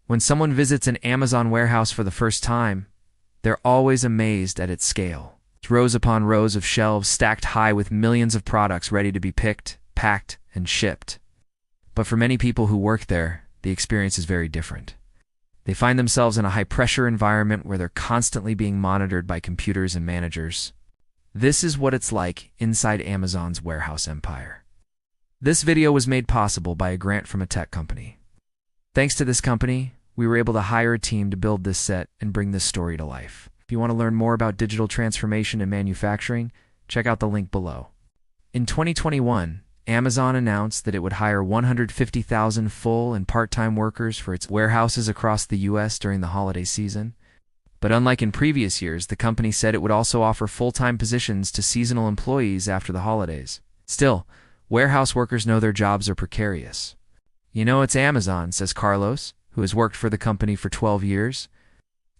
When someone visits an Amazon warehouse for the first time, they're always amazed at its scale. It's rows upon rows of shelves stacked high with millions of products ready to be picked, packed, and shipped. But for many people who work there, the experience is very different. They find themselves in a high-pressure environment where they're constantly being monitored by computers and managers. This is what it's like inside Amazon's warehouse empire. This video was made possible by a grant from a tech company. Thanks to this company, we were able to hire a team to build this set and bring this story to life. If you want to learn more about digital transformation in manufacturing, check out the link below. In 2021, Amazon announced that it would hire 150,000 full and part-time workers for its warehouses across the U.S. during the holiday season. But unlike in previous years, the company said it would also offer full-time positions to seasonal employees after the holidays. Still, warehouse workers know their jobs are precarious. "You know, it's Amazon," says Carlos, who has worked for the company for 12 years.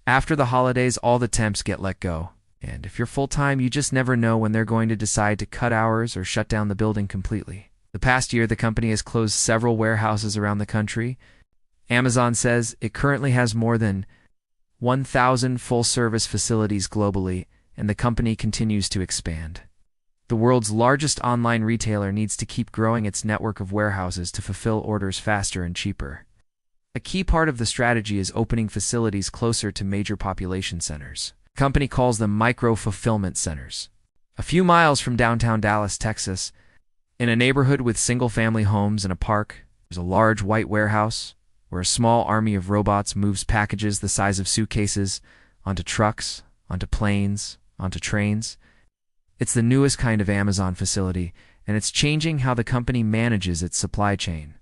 "After the holidays, all the temps get let go. And if you're full-time, you just never know when they're going to decide to cut hours or shut down the building completely." The past year, the company has closed several warehouses around the country. Amazon says it currently has more than 1,000 full-service facilities globally, and the company continues to expand. The world's largest online retailer needs to keep growing its network of warehouses to fulfill orders faster and cheaper. A key part of the strategy is opening facilities closer to major population centers. The company calls them micro-fulfillment centers. A few miles from downtown Dallas, Texas, in a neighborhood with single-family homes and a park, there's a large white warehouse where a small army of robots moves packages the size of suitcases onto trucks, onto planes, onto trains. It's the newest kind of Amazon facility, and it's changing how the company manages its supply chain.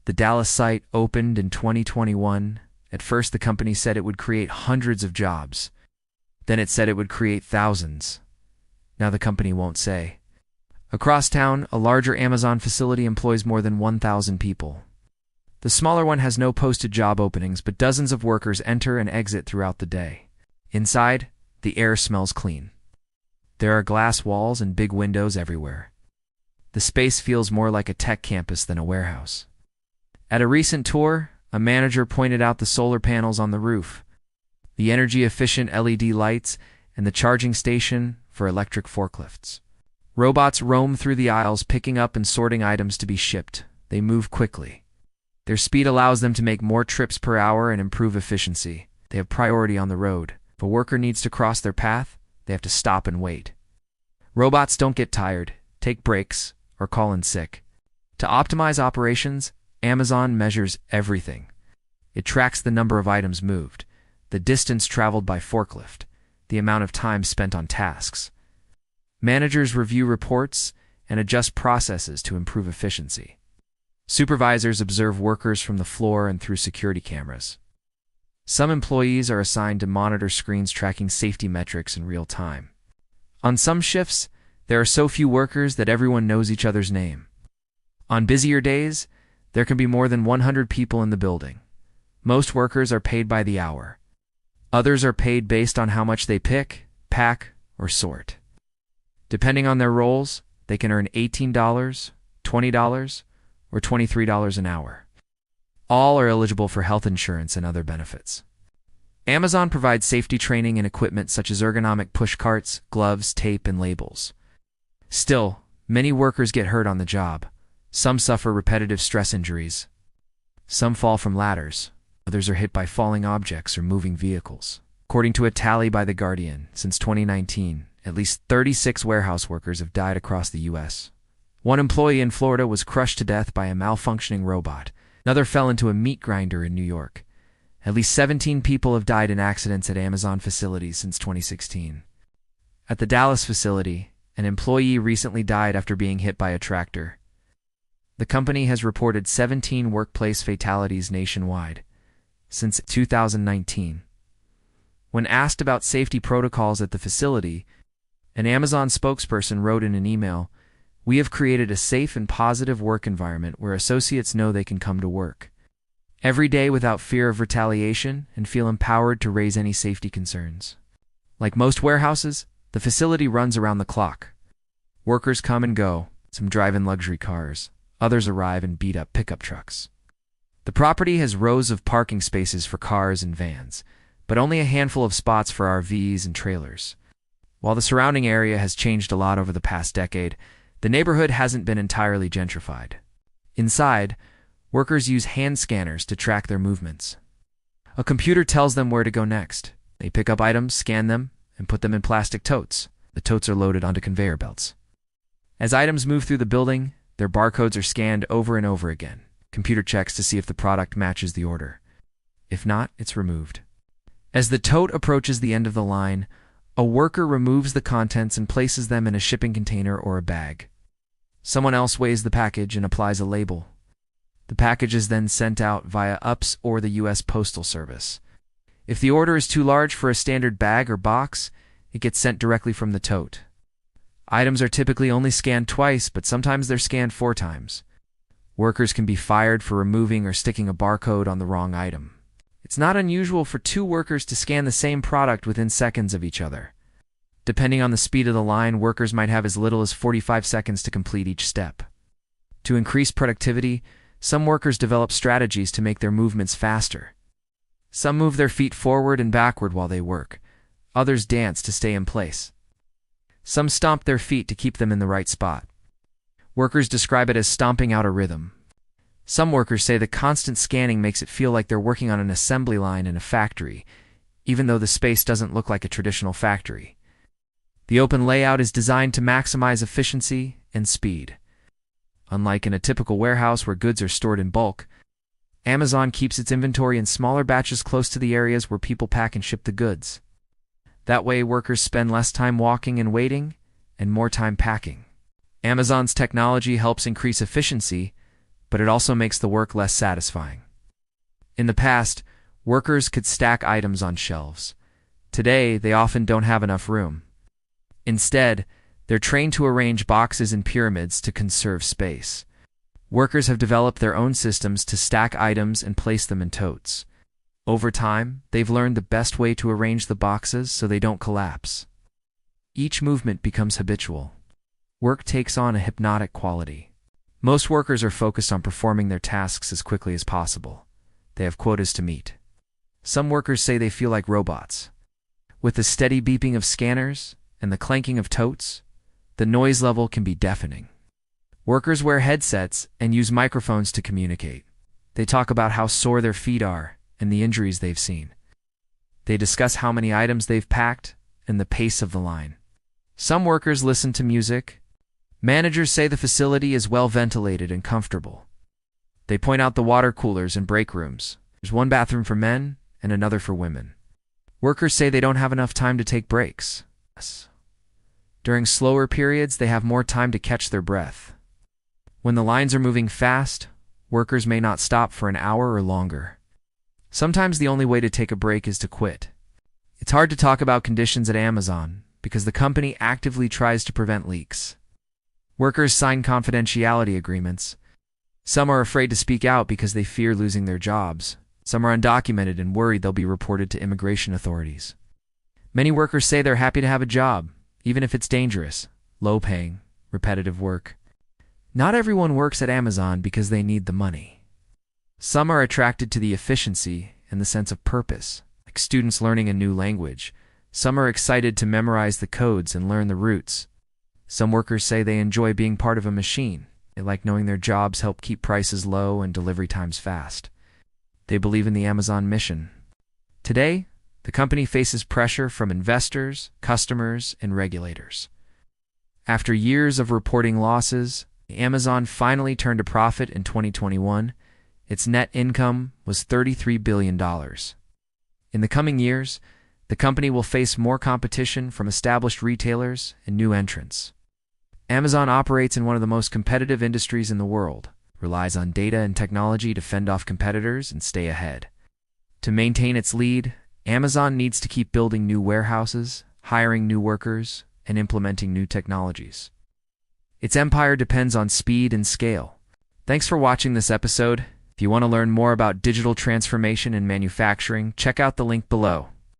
The Dallas site opened in 2021. At first, the company said it would create hundreds of jobs. Then it said it would create thousands. Now the company won't say. Across town, a larger Amazon facility employs more than 1,000 people. The smaller one has no posted job openings, but dozens of workers enter and exit throughout the day. Inside, the air smells clean. There are glass walls and big windows everywhere. The space feels more like a tech campus than a warehouse. At a recent tour, a manager pointed out the solar panels on the roof, the energy-efficient LED lights, and the charging station for electric forklifts. Robots roam through the aisles picking up and sorting items to be shipped. They move quickly. Their speed allows them to make more trips per hour and improve efficiency. They have priority on the road. If a worker needs to cross their path, they have to stop and wait. Robots don't get tired, take breaks, or call in sick. To optimize operations, Amazon measures everything. It tracks the number of items moved, the distance traveled by forklift, the amount of time spent on tasks. Managers review reports and adjust processes to improve efficiency. Supervisors observe workers from the floor and through security cameras. Some employees are assigned to monitor screens tracking safety metrics in real time. On some shifts, there are so few workers that everyone knows each other's name. On busier days, there can be more than 100 people in the building. Most workers are paid by the hour. Others are paid based on how much they pick, pack, or sort. Depending on their roles, they can earn $18, $20, or $23 an hour. All are eligible for health insurance and other benefits. Amazon provides safety training and equipment such as ergonomic push carts, gloves, tape, and labels. Still, many workers get hurt on the job. Some suffer repetitive stress injuries. Some fall from ladders. Others are hit by falling objects or moving vehicles. According to a tally by The Guardian, since 2019, at least 36 warehouse workers have died across the U.S. One employee in Florida was crushed to death by a malfunctioning robot. Another fell into a meat grinder in New York. At least 17 people have died in accidents at Amazon facilities since 2016. At the Dallas facility, an employee recently died after being hit by a tractor. The company has reported 17 workplace fatalities nationwide since 2019. When asked about safety protocols at the facility, an Amazon spokesperson wrote in an email, "We have created a safe and positive work environment where associates know they can come to work every day without fear of retaliation and feel empowered to raise any safety concerns." Like most warehouses, the facility runs around the clock. Workers come and go. Some drive in luxury cars. Others arrive in beat-up pickup trucks. The property has rows of parking spaces for cars and vans, but only a handful of spots for RVs and trailers. While the surrounding area has changed a lot over the past decade, the neighborhood hasn't been entirely gentrified. Inside, workers use hand scanners to track their movements. A computer tells them where to go next. They pick up items, scan them, and put them in plastic totes. The totes are loaded onto conveyor belts. As items move through the building, their barcodes are scanned over and over again. Computer checks to see if the product matches the order. If not, it's removed. As the tote approaches the end of the line, a worker removes the contents and places them in a shipping container or a bag. Someone else weighs the package and applies a label. The package is then sent out via UPS or the U.S. Postal Service. If the order is too large for a standard bag or box, it gets sent directly from the tote. Items are typically only scanned twice, but sometimes they're scanned 4 times. Workers can be fired for removing or sticking a barcode on the wrong item. It's not unusual for 2 workers to scan the same product within seconds of each other. Depending on the speed of the line, workers might have as little as 45 seconds to complete each step. To increase productivity, some workers develop strategies to make their movements faster. Some move their feet forward and backward while they work. Others dance to stay in place. Some stomp their feet to keep them in the right spot. Workers describe it as stomping out a rhythm. Some workers say the constant scanning makes it feel like they're working on an assembly line in a factory, even though the space doesn't look like a traditional factory. The open layout is designed to maximize efficiency and speed. Unlike in a typical warehouse where goods are stored in bulk, Amazon keeps its inventory in smaller batches close to the areas where people pack and ship the goods. That way, workers spend less time walking and waiting, and more time packing. Amazon's technology helps increase efficiency, but it also makes the work less satisfying. In the past, workers could stack items on shelves. Today, they often don't have enough room. Instead, they're trained to arrange boxes in pyramids to conserve space. Workers have developed their own systems to stack items and place them in totes. Over time, they've learned the best way to arrange the boxes so they don't collapse. Each movement becomes habitual. Work takes on a hypnotic quality. Most workers are focused on performing their tasks as quickly as possible. They have quotas to meet. Some workers say they feel like robots. With the steady beeping of scanners and the clanking of totes, the noise level can be deafening. Workers wear headsets and use microphones to communicate. They talk about how sore their feet are and the injuries they've seen. They discuss how many items they've packed and the pace of the line. Some workers listen to music. Managers say the facility is well ventilated and comfortable. They point out the water coolers and break rooms. There's one bathroom for men and another for women. Workers say they don't have enough time to take breaks. During slower periods, they have more time to catch their breath. When the lines are moving fast, workers may not stop for an hour or longer. Sometimes the only way to take a break is to quit. It's hard to talk about conditions at Amazon because the company actively tries to prevent leaks. Workers sign confidentiality agreements. Some are afraid to speak out because they fear losing their jobs. Some are undocumented and worried they'll be reported to immigration authorities. Many workers say they're happy to have a job, even if it's dangerous, low-paying, repetitive work. Not everyone works at Amazon because they need the money. Some are attracted to the efficiency and the sense of purpose, like students learning a new language. Some are excited to memorize the codes and learn the routes. Some workers say they enjoy being part of a machine. They like knowing their jobs help keep prices low and delivery times fast. They believe in the Amazon mission. Today, the company faces pressure from investors, customers, and regulators. After years of reporting losses, Amazon finally turned a profit in 2021. Its net income was $33 billion. In the coming years, the company will face more competition from established retailers and new entrants. Amazon operates in one of the most competitive industries in the world, relies on data and technology to fend off competitors and stay ahead. To maintain its lead, Amazon needs to keep building new warehouses, hiring new workers, and implementing new technologies. Its empire depends on speed and scale. Thanks for watching this episode. If you want to learn more about digital transformation in manufacturing, check out the link below.